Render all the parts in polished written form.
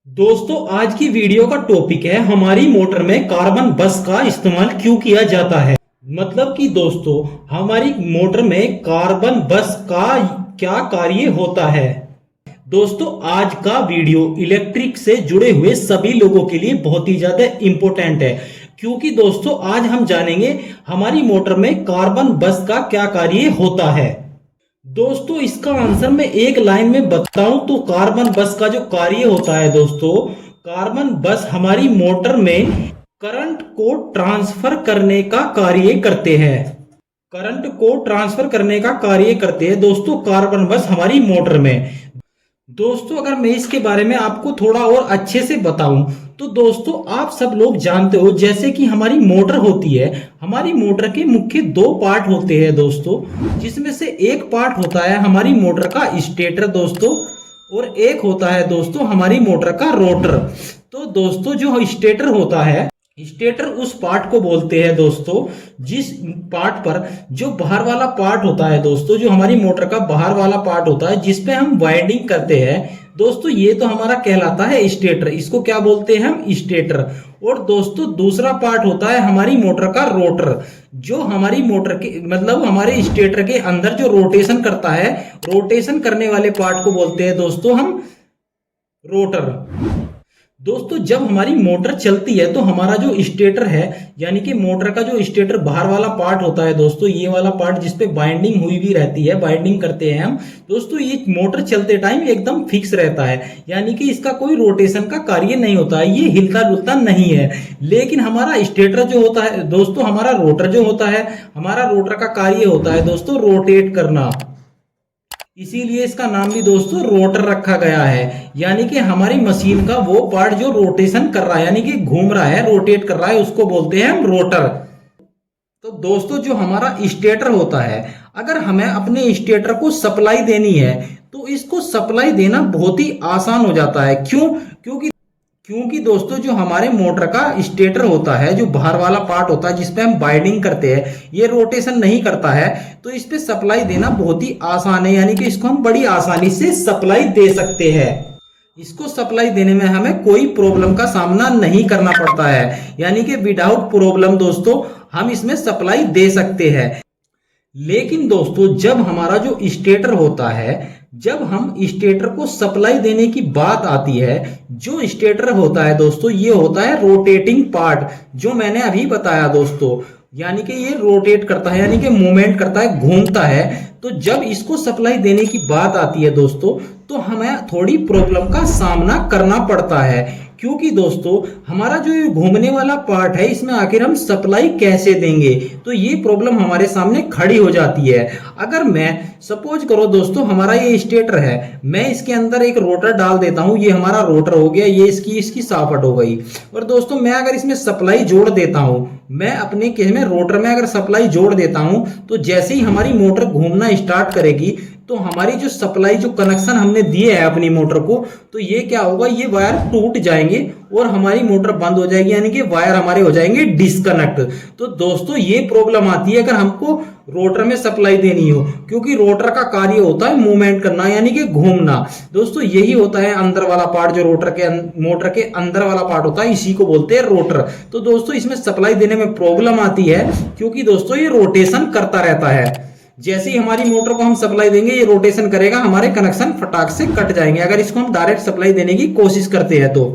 दोस्तों आज की वीडियो का टॉपिक है हमारी मोटर में कार्बन बस का इस्तेमाल क्यों किया जाता है। मतलब कि दोस्तों हमारी मोटर में कार्बन बस का क्या कार्य होता है। दोस्तों आज का वीडियो इलेक्ट्रिक से जुड़े हुए सभी लोगों के लिए बहुत ही ज्यादा इंपॉर्टेंट है, क्योंकि दोस्तों आज हम जानेंगे हमारी मोटर में कार्बन बस का क्या कार्य होता है। दोस्तों इसका आंसर मैं एक लाइन में बताऊं तो कार्बन बस का जो कार्य होता है दोस्तों, कार्बन बस हमारी मोटर में करंट को ट्रांसफर करने का कार्य करते हैं। करंट को ट्रांसफर करने का कार्य करते हैं दोस्तों कार्बन बस हमारी मोटर में। दोस्तों अगर मैं इसके बारे में आपको थोड़ा और अच्छे से बताऊं तो दोस्तों आप सब लोग जानते हो जैसे कि हमारी मोटर होती है, हमारी मोटर के मुख्य दो पार्ट होते हैं दोस्तों, जिसमें से एक पार्ट होता है हमारी मोटर का स्टेटर दोस्तों, और एक होता है दोस्तों हमारी मोटर का रोटर। तो दोस्तों जो स्टेटर होता है, स्टेटर उस पार्ट को बोलते हैं दोस्तों जिस पार्ट पर जो बाहर वाला पार्ट होता है दोस्तों, जो हमारी मोटर का बाहर वाला पार्ट होता है जिसपे हम वाइंडिंग करते हैं दोस्तों, ये तो हमारा कहलाता है स्टेटर। इसको क्या बोलते हैं हम? स्टेटर। और दोस्तों दूसरा पार्ट होता है हमारी मोटर का रोटर, जो हमारी मोटर के मतलब हमारे स्टेटर के अंदर जो रोटेशन करता है, रोटेशन करने वाले पार्ट को बोलते हैं दोस्तों हम रोटर। दोस्तों जब हमारी मोटर चलती है तो हमारा जो स्टेटर है, यानी कि मोटर का जो स्टेटर बाहर वाला पार्ट होता है दोस्तों, ये वाला पार्ट जिसपे बाइंडिंग हुई भी रहती है, बाइंडिंग करते हैं हम दोस्तों, ये मोटर चलते टाइम एकदम फिक्स रहता है, यानी कि इसका कोई रोटेशन का कार्य नहीं होता है, ये हिलता डुलता नहीं है। लेकिन हमारा स्टेटर जो होता है दोस्तों, हमारा रोटर जो होता है, हमारा रोटर का कार्य होता है दोस्तों रोटेट करना, इसीलिए इसका नाम भी दोस्तों रोटर रखा गया है। यानी कि हमारी मशीन का वो पार्ट जो रोटेशन कर रहा है, यानी कि घूम रहा है, रोटेट कर रहा है, उसको बोलते हैं हम रोटर। तो दोस्तों जो हमारा स्टेटर होता है, अगर हमें अपने स्टेटर को सप्लाई देनी है तो इसको सप्लाई देना बहुत ही आसान हो जाता है। क्यों? क्योंकि दोस्तों जो हमारे मोटर का स्टेटर होता है, जो बाहर वाला पार्ट होता है जिसपे हम बाइंडिंग करते हैं, ये रोटेशन नहीं करता है, तो इस पे सप्लाई देना बहुत ही आसान है, यानी कि इसको हम बड़ी आसानी से सप्लाई दे सकते हैं। इसको सप्लाई देने में हमें कोई प्रॉब्लम का सामना नहीं करना पड़ता है, यानी कि विदाउट प्रॉब्लम दोस्तों हम इसमें सप्लाई दे सकते हैं। लेकिन दोस्तों जब हमारा जो स्टेटर होता है, जब हम स्टेटर को सप्लाई देने की बात आती है, जो स्टेटर होता है दोस्तों ये होता है रोटेटिंग पार्ट, जो मैंने अभी बताया दोस्तों, यानी कि ये रोटेट करता है, यानी कि मूवमेंट करता है, घूमता है। तो जब इसको सप्लाई देने की बात आती है दोस्तों तो हमें थोड़ी प्रॉब्लम का सामना करना पड़ता है, क्योंकि दोस्तों हमारा जो ये घूमने वाला पार्ट है इसमें आखिर हम सप्लाई कैसे देंगे, तो ये प्रॉब्लम हमारे सामने खड़ी हो जाती है। अगर मैं सपोज करो दोस्तों हमारा ये स्टेटर है, मैं इसके अंदर एक रोटर डाल देता हूं, ये हमारा रोटर हो गया, ये इसकी साफट हो गई, और दोस्तों मैं अगर इसमें सप्लाई जोड़ देता हूं, मैं अपने केस में रोटर में अगर सप्लाई जोड़ देता हूं तो जैसे ही हमारी मोटर घूमना स्टार्ट करेगी तो हमारी जो सप्लाई जो कनेक्शन हमने दिए है अपनी मोटर को, तो ये क्या होगा, ये वायर टूट जाएंगे और हमारी मोटर बंद हो जाएगी, यानी कि वायर हमारे हो जाएंगे डिस्कनेक्ट। तो दोस्तों ये प्रॉब्लम आती है अगर हमको रोटर में सप्लाई देनी हो, क्योंकि रोटर का कार्य होता है मूवमेंट करना, यानी कि घूमना। दोस्तों यही होता है अंदर वाला पार्ट, जो रोटर के मोटर के अंदर वाला पार्ट होता है, इसी को बोलते हैं रोटर। तो दोस्तों इसमें सप्लाई देने में प्रॉब्लम आती है, क्योंकि दोस्तों ये रोटेशन करता रहता है। जैसे ही हमारी मोटर को हम सप्लाई देंगे ये रोटेशन करेगा, हमारे कनेक्शन फटाक से कट जाएंगे अगर इसको हम डायरेक्ट सप्लाई देने की कोशिश करते हैं तो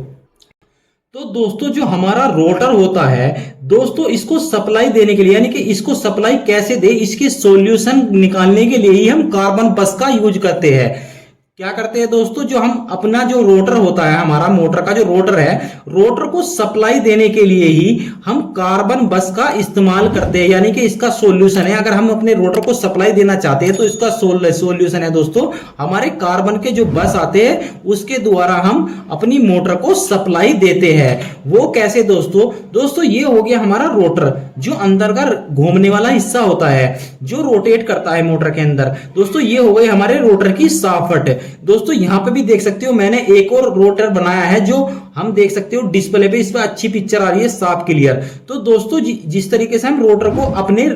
दोस्तों जो हमारा रोटर होता है दोस्तों, इसको सप्लाई देने के लिए, यानी कि इसको सप्लाई कैसे दे, इसके सॉल्यूशन निकालने के लिए ही हम कार्बन बस का यूज करते हैं। क्या करते हैं दोस्तों, जो हम अपना जो रोटर होता है, हमारा मोटर का जो रोटर है, रोटर को सप्लाई देने के लिए ही हम कार्बन बस का इस्तेमाल करते हैं, यानी कि इसका सॉल्यूशन है। अगर हम अपने रोटर को सप्लाई देना चाहते हैं तो इसका सॉल्यूशन है दोस्तों हमारे कार्बन के जो बस आते हैं उसके द्वारा हम अपनी मोटर को सप्लाई देते हैं। वो कैसे दोस्तों ये हो गया हमारा रोटर, जो अंदर का घूमने वाला हिस्सा होता है, जो रोटेट करता है मोटर के अंदर। दोस्तों ये हो गई हमारे रोटर की साफट। दोस्तों यहाँ पे भी देख सकते हो मैंने एक और रोटर बनाया है, जो हम देख सकते हो डिस्प्ले पे, इस पर अच्छी पिक्चर आ रही है साफ क्लियर। तो दोस्तों जिस तरीके से हम रोटर को अपने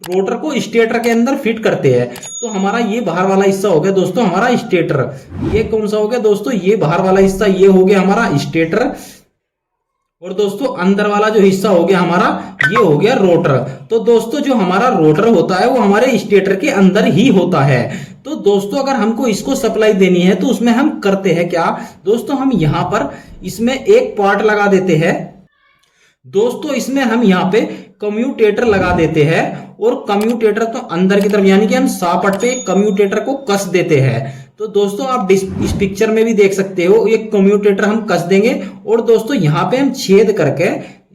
रोटर को स्टेटर के अंदर फिट करते हैं। तो हमारा ये बाहर वाला हिस्सा हो गया दोस्तों हमारा स्टेटर। ये कौन सा हो गया दोस्तों, ये बाहर वाला हिस्सा ये हो गया हमारा स्टेटर। और दोस्तों अंदर वाला जो हिस्सा हो गया हमारा ये हो गया रोटर। तो दोस्तों जो हमारा रोटर होता है वो हमारे स्टेटर के अंदर ही होता है। तो दोस्तों अगर हमको इसको सप्लाई देनी है तो उसमें हम करते हैं क्या दोस्तों, हम यहाँ पर इसमें एक पार्ट लगा देते हैं दोस्तों। इसमें हम यहाँ पे कम्यूटेटर लगा देते हैं और कम्यूटेटर तो अंदर की तरफ यानी कि हम सॉकेट पे कम्यूटेटर को कस देते हैं। तो दोस्तों आप इस पिक्चर में भी देख सकते हो एक कम्यूटेटर हम कस देंगे और दोस्तों यहाँ पे हम छेद करके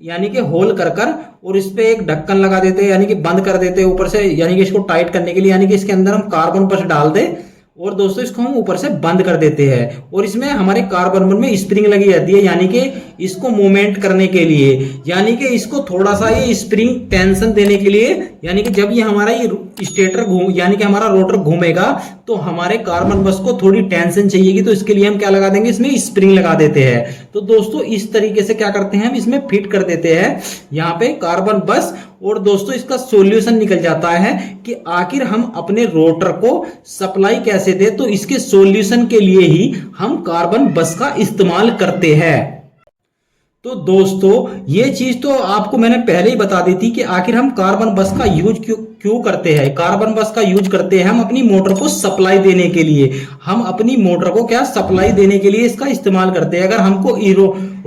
यानी कि होल कर कर और इस पे एक ढक्कन लगा देते हैं यानी कि बंद कर देते हैं ऊपर से, यानी कि इसको टाइट करने के लिए, यानी कि इसके अंदर हम कार्बन बस डाल दें और दोस्तों इसको हम ऊपर से बंद कर देते हैं। और इसमें हमारे कार्बन में स्प्रिंग लगी रहती है यानी कि इसको मूवमेंट करने के लिए, यानी कि इसको थोड़ा सा ये स्प्रिंग टेंशन देने के लिए, यानी कि जब ये हमारा ये स्टेटर यानी कि हमारा रोटर घूमेगा तो हमारे कार्बन बस को थोड़ी टेंशन चाहिएगी। तो इसके लिए हम क्या लगा देंगे, इसमें स्प्रिंग लगा देते हैं। तो दोस्तों इस तरीके से क्या करते हैं हम इसमें फिट कर देते हैं यहाँ पे कार्बन बस। और दोस्तों इसका सॉल्यूशन निकल जाता है कि आखिर हम अपने रोटर को सप्लाई कैसे दे। तो इसके सॉल्यूशन के लिए ही हम कार्बन बस का इस्तेमाल करते हैं। तो दोस्तों ये चीज तो आपको मैंने पहले ही बता दी थी कि आखिर हम कार्बन बस का यूज क्यों करते हैं। कार्बन बस का यूज करते हैं हम अपनी मोटर को सप्लाई देने के लिए। हम अपनी मोटर को क्या सप्लाई देने के लिए इसका इस्तेमाल करते हैं। अगर हमको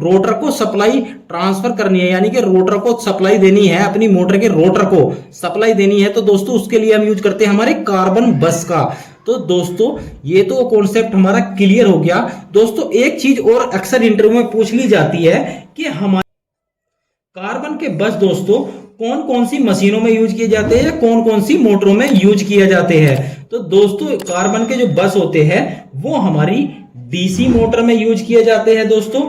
रोटर को सप्लाई ट्रांसफर करनी है यानी कि रोटर को सप्लाई देनी है, अपनी मोटर के रोटर को सप्लाई देनी है, तो दोस्तों उसके लिए हम यूज करते हैं हमारे कार्बन बस का। तो दोस्तों ये तो कॉन्सेप्ट हमारा क्लियर हो गया। दोस्तों एक चीज और अक्सर इंटरव्यू में पूछ ली जाती है कि हमारे कार्बन के बस दोस्तों कौन कौन सी मशीनों में यूज किए जाते हैं, कौन कौन सी मोटरों में यूज किए जाते हैं। तो दोस्तों कार्बन के जो बस होते हैं वो हमारी डीसी मोटर में यूज किए जाते हैं दोस्तों।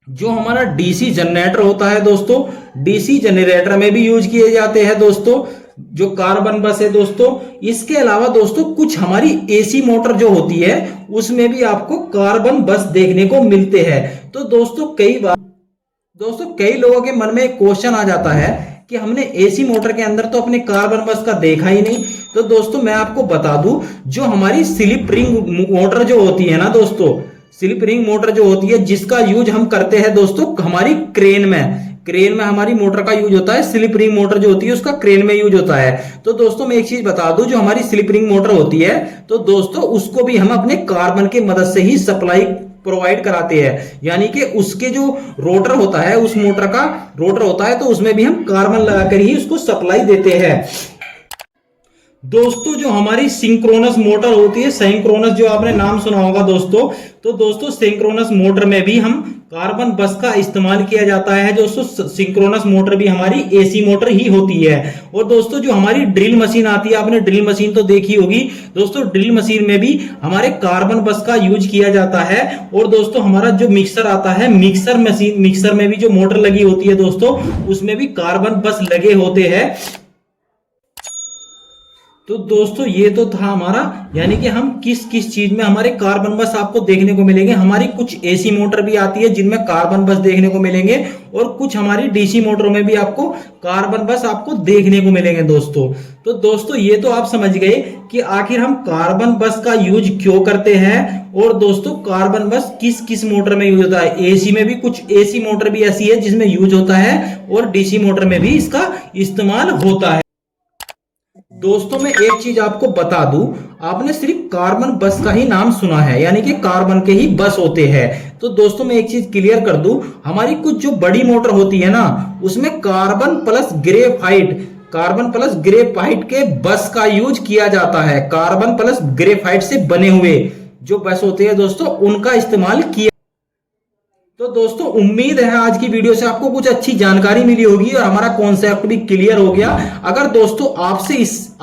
जो हमारा डीसी जनरेटर होता है दोस्तों, डीसी जनरेटर में भी यूज किए जाते हैं दोस्तों जो कार्बन बस है दोस्तों। इसके अलावा दोस्तों कुछ हमारी एसी मोटर जो होती है उसमें भी आपको कार्बन बस देखने को मिलते हैं। तो दोस्तों कई लोगों के मन में एक क्वेश्चन आ जाता है कि हमने एसी मोटर के अंदर तो अपने कार्बन बस का देखा ही नहीं। तो दोस्तों मैं आपको बता दूं, जो हमारी स्लिप रिंग मोटर जो होती है ना दोस्तों, स्लिप रिंग मोटर जो होती है जिसका यूज हम करते हैं दोस्तों हमारी क्रेन में हमारी मोटर का यूज होता है। स्लिप रिंग मोटर जो होती है उसका क्रेन में यूज होता है। तो दोस्तों मैं एक चीज बता दूं, जो हमारी स्लिप रिंग मोटर होती है तो दोस्तों उसको भी हम अपने कार्बन की मदद से ही सप्लाई प्रोवाइड कराते हैं। यानी कि उसके जो रोटर होता है, उस मोटर का रोटर होता है तो उसमें भी हम कार्बन लगाकर ही उसको सप्लाई देते हैं। दोस्तों जो हमारी सिंक्रोनस मोटर होती है, सिंक्रोनस जो आपने नाम सुना होगा दोस्तों, तो दोस्तों सिंक्रोनस मोटर में भी हम कार्बन बस का इस्तेमाल किया जाता है। दोस्तों सिंक्रोनस मोटर भी हमारी एसी मोटर ही होती है। और दोस्तों जो हमारी ड्रिल मशीन आती है, आपने ड्रिल मशीन तो देखी होगी दोस्तों, ड्रिल मशीन में भी हमारे कार्बन बस का यूज किया जाता है। और दोस्तों हमारा जो मिक्सर आता है, मिक्सर में भी जो मोटर लगी होती है दोस्तों उसमें भी कार्बन बस लगे होते हैं। तो दोस्तों ये तो था हमारा, यानी कि हम किस किस चीज में हमारे कार्बन बस आपको देखने को मिलेंगे। हमारी कुछ एसी मोटर भी आती है जिनमें कार्बन बस देखने को मिलेंगे और कुछ हमारी डीसी मोटरों में भी आपको कार्बन बस आपको देखने को मिलेंगे दोस्तों। तो दोस्तों ये तो आप समझ गए कि आखिर हम कार्बन बस का यूज क्यों करते हैं और दोस्तों कार्बन बस किस किस मोटर में यूज होता है। एसी में भी कुछ एसी मोटर भी ऐसी है जिसमें यूज होता है और डीसी मोटर में भी इसका इस्तेमाल होता है। दोस्तों मैं एक चीज आपको बता दूं, आपने सिर्फ कार्बन बस का ही नाम सुना है, यानी कि कार्बन के ही बस होते हैं। तो दोस्तों मैं एक चीज क्लियर कर दूं, हमारी कुछ जो बड़ी मोटर होती है ना उसमें कार्बन प्लस ग्रेफाइट के बस का यूज किया जाता है। कार्बन प्लस ग्रेफाइट से बने हुए जो बस होते हैं दोस्तों उनका इस्तेमाल किया। तो दोस्तों उम्मीद है आज की वीडियो से आपको कुछ अच्छी जानकारी मिली होगी और हमारा कॉन्सेप्ट भी क्लियर हो गया। अगर दोस्तों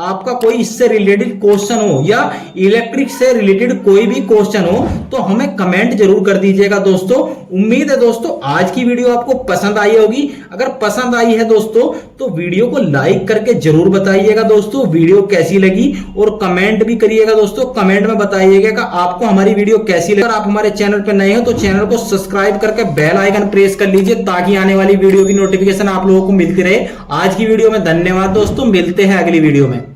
आपका कोई इससे रिलेटेड क्वेश्चन हो या इलेक्ट्रिक से रिलेटेड कोई भी क्वेश्चन हो तो हमें कमेंट जरूर कर दीजिएगा दोस्तों। उम्मीद है दोस्तों आज की वीडियो आपको पसंद आई होगी। अगर पसंद आई है दोस्तों तो वीडियो को लाइक करके जरूर बताइएगा दोस्तों वीडियो कैसी लगी, और कमेंट भी करिएगा दोस्तों। कमेंट में बताइएगा कि आपको हमारी वीडियो कैसी लगी। अगर आप हमारे चैनल पर नए हो तो चैनल को सब्सक्राइब करके बेल आइकन प्रेस कर लीजिए ताकि आने वाली वीडियो की नोटिफिकेशन आप लोगों को मिलती रहे। आज की वीडियो में धन्यवाद दोस्तों, मिलते हैं अगली वीडियो में।